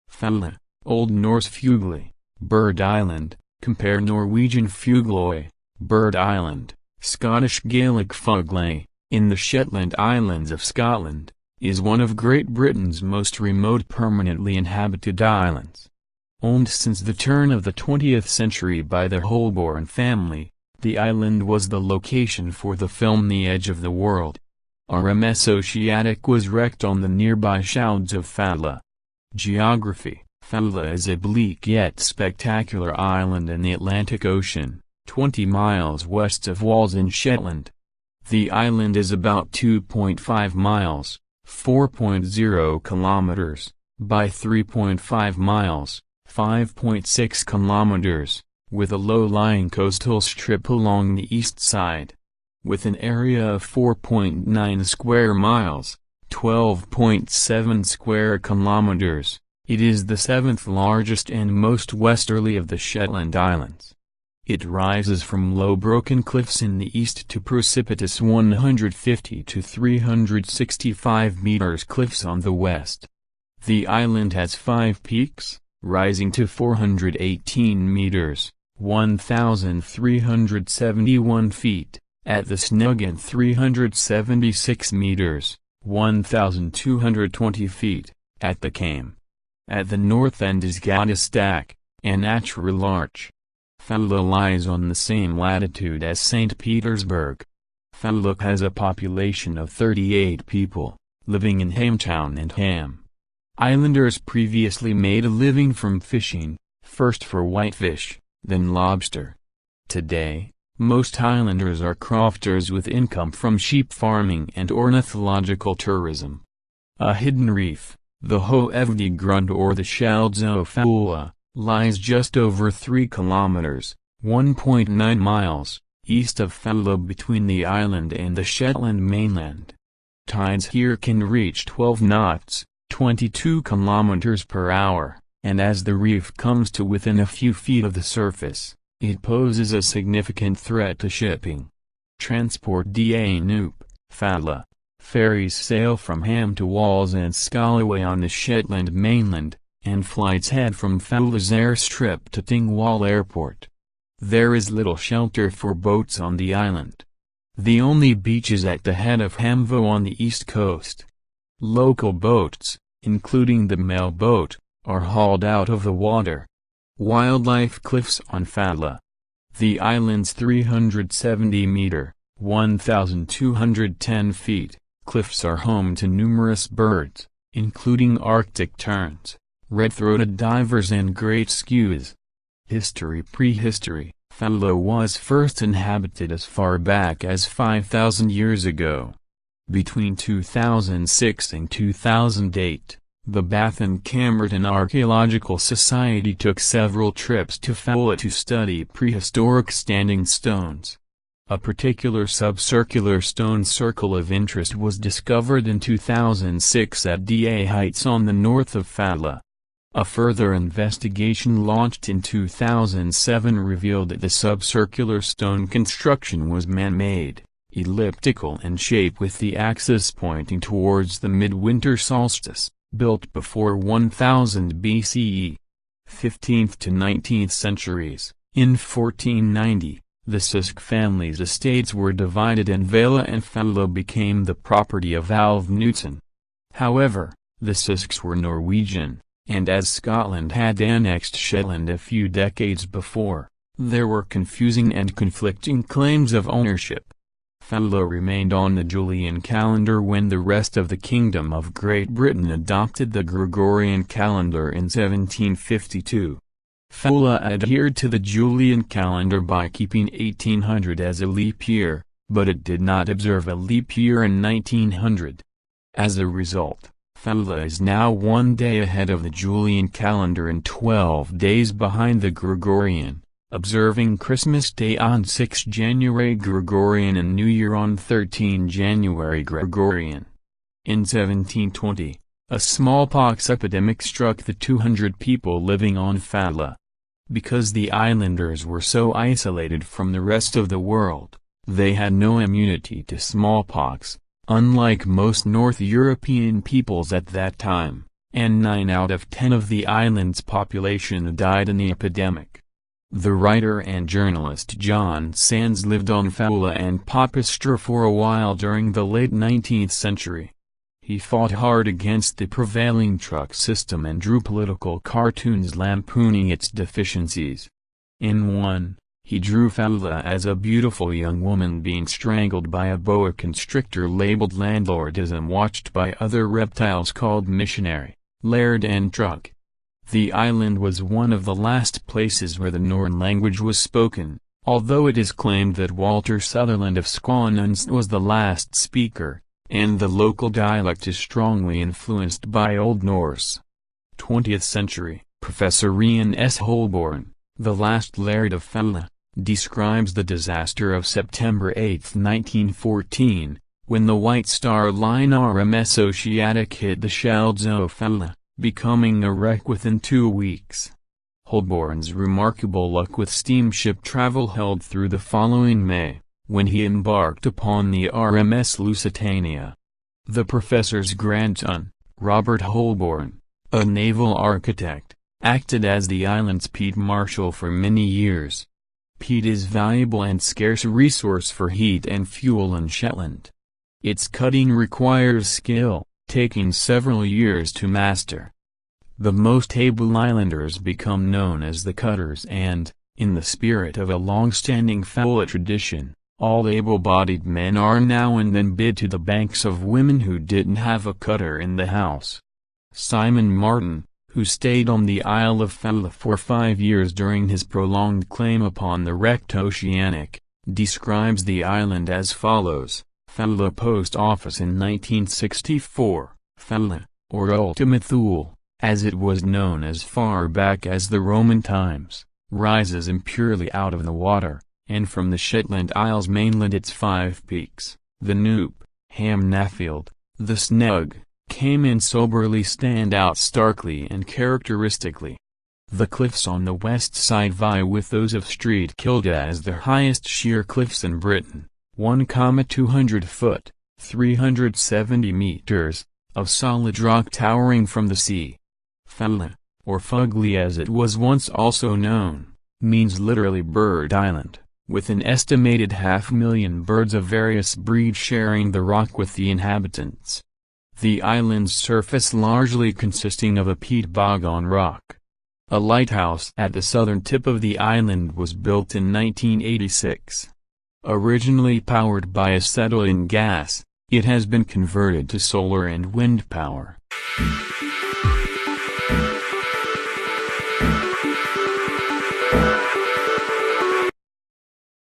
Foula, Old Norse Fugli, Bird Island, compare Norwegian Fugløy, Bird Island, Scottish Gaelic Fugley, in the Shetland Islands of Scotland, is one of Great Britain's most remote permanently inhabited islands. Owned since the turn of the 20th century by the Holborn family, the island was the location for the film The Edge of the World. RMS Oceanic was wrecked on the nearby Shrouds of Foula. Geography: Foula is a bleak yet spectacular island in the Atlantic Ocean, 20 miles west of Walls in Shetland. The island is about 2.5 miles, 4.0 kilometers, by 3.5 miles, 5.6 kilometers, with a low-lying coastal strip along the east side. With an area of 4.9 square miles, 12.7 square kilometers, it is the seventh largest and most westerly of the Shetland Islands. It rises from low broken cliffs in the east to precipitous 150 to 365 meters cliffs on the west. The island has 5 peaks, rising to 418 meters, 1,371 feet, at the Snug and 376 meters, 1,220 feet, at the Came. At the north end is Gaddestack, a natural arch. Foula lies on the same latitude as St. Petersburg. Foula has a population of 38 people, living in Hamtown and Ham. Islanders previously made a living from fishing, first for whitefish, then lobster. Today, most islanders are crofters with income from sheep farming and ornithological tourism. A hidden reef, the Hoevdegrund or the Shelds of Foula, lies just over 3 kilometers, 1.9 miles, east of Foula between the island and the Shetland mainland. Tides here can reach 12 knots, 22 kilometers per hour, and as the reef comes to within a few feet of the surface, it poses a significant threat to shipping. Transport Danup, Foula. Ferries sail from Ham to Walls and Scalloway on the Shetland mainland, and flights head from Foula's airstrip to Dingwall Airport. There is little shelter for boats on the island. The only beach is at the head of Hamvo on the east coast. Local boats, including the mail boat, are hauled out of the water. Wildlife cliffs on Foula. The island's 370-meter, 1,210 feet, cliffs are home to numerous birds, including Arctic terns, red-throated divers and great skuas. History: Prehistory. Foula was first inhabited as far back as 5,000 years ago. Between 2006 and 2008, the Bath and Camerton Archaeological Society took several trips to Foula to study prehistoric standing stones. A particular subcircular stone circle of interest was discovered in 2006 at Da Heights on the north of Foula. A further investigation launched in 2007 revealed that the subcircular stone construction was man-made, elliptical in shape with the axis pointing towards the midwinter solstice, built before 1000 BCE. 15th to 19th centuries. In 1490, the Susk family's estates were divided and Vela and Foula became the property of Alv Knutson. However, the Susks were Norwegian, and as Scotland had annexed Shetland a few decades before, there were confusing and conflicting claims of ownership. Foula remained on the Julian calendar when the rest of the Kingdom of Great Britain adopted the Gregorian calendar in 1752. Foula adhered to the Julian calendar by keeping 1800 as a leap year, but it did not observe a leap year in 1900. As a result, Foula is now 1 day ahead of the Julian calendar and 12 days behind the Gregorian, observing Christmas Day on 6 January Gregorian and New Year on 13 January Gregorian. In 1720, a smallpox epidemic struck the 200 people living on Foula. Because the islanders were so isolated from the rest of the world, They had no immunity to smallpox, unlike most North European peoples at that time, and 9 out of 10 of the island's population died in the epidemic. The writer and journalist John Sands lived on Foula and Popistra for a while during the late 19th century. He fought hard against the prevailing truck system and drew political cartoons lampooning its deficiencies. In one, he drew Foula as a beautiful young woman being strangled by a boa constrictor labeled landlordism, watched by other reptiles called missionary, laird and truck. The island was one of the last places where the Norn language was spoken, although it is claimed that Walter Sutherland of Squanons was the last speaker, and the local dialect is strongly influenced by Old Norse. 20th century, Professor Ian S. Holborn, the last laird of Foula, describes the disaster of September 8, 1914, when the White Star Line RMS Oceanic hit the shelves of Foula, becoming a wreck within 2 weeks. Holborn's remarkable luck with steamship travel held through the following May, when he embarked upon the RMS Lusitania. The professor's grandson, Robert Holborn, a naval architect, acted as the island's peat marshal for many years. Peat is a valuable and scarce resource for heat and fuel in Shetland. Its cutting requires skill, taking several years to master. The most able islanders become known as the cutters and, in the spirit of a long-standing Foula tradition, all able-bodied men are now and then bid to the banks of women who didn't have a cutter in the house. Simon Martin, who stayed on the Isle of Foula for 5 years during his prolonged claim upon the wrecked Oceanic, describes the island as follows: Foula Post Office in 1964, Foula, or Ultima Thule, as it was known as far back as the Roman times, rises impurely out of the water, and from the Shetland Isles mainland its 5 peaks, the Knoop, Hamnafield, the Snug, Came and soberly stand out starkly and characteristically. The cliffs on the west side vie with those of Street Kilda as the highest sheer cliffs in Britain, 1,200 foot, 370 meters, of solid rock towering from the sea. Foula, or Fugly as it was once also known, means literally Bird Island, with an estimated 500,000 birds of various breeds sharing the rock with the inhabitants. The island's surface largely consisting of a peat bog on rock. A lighthouse at the southern tip of the island was built in 1986. Originally powered by acetylene gas, it has been converted to solar and wind power.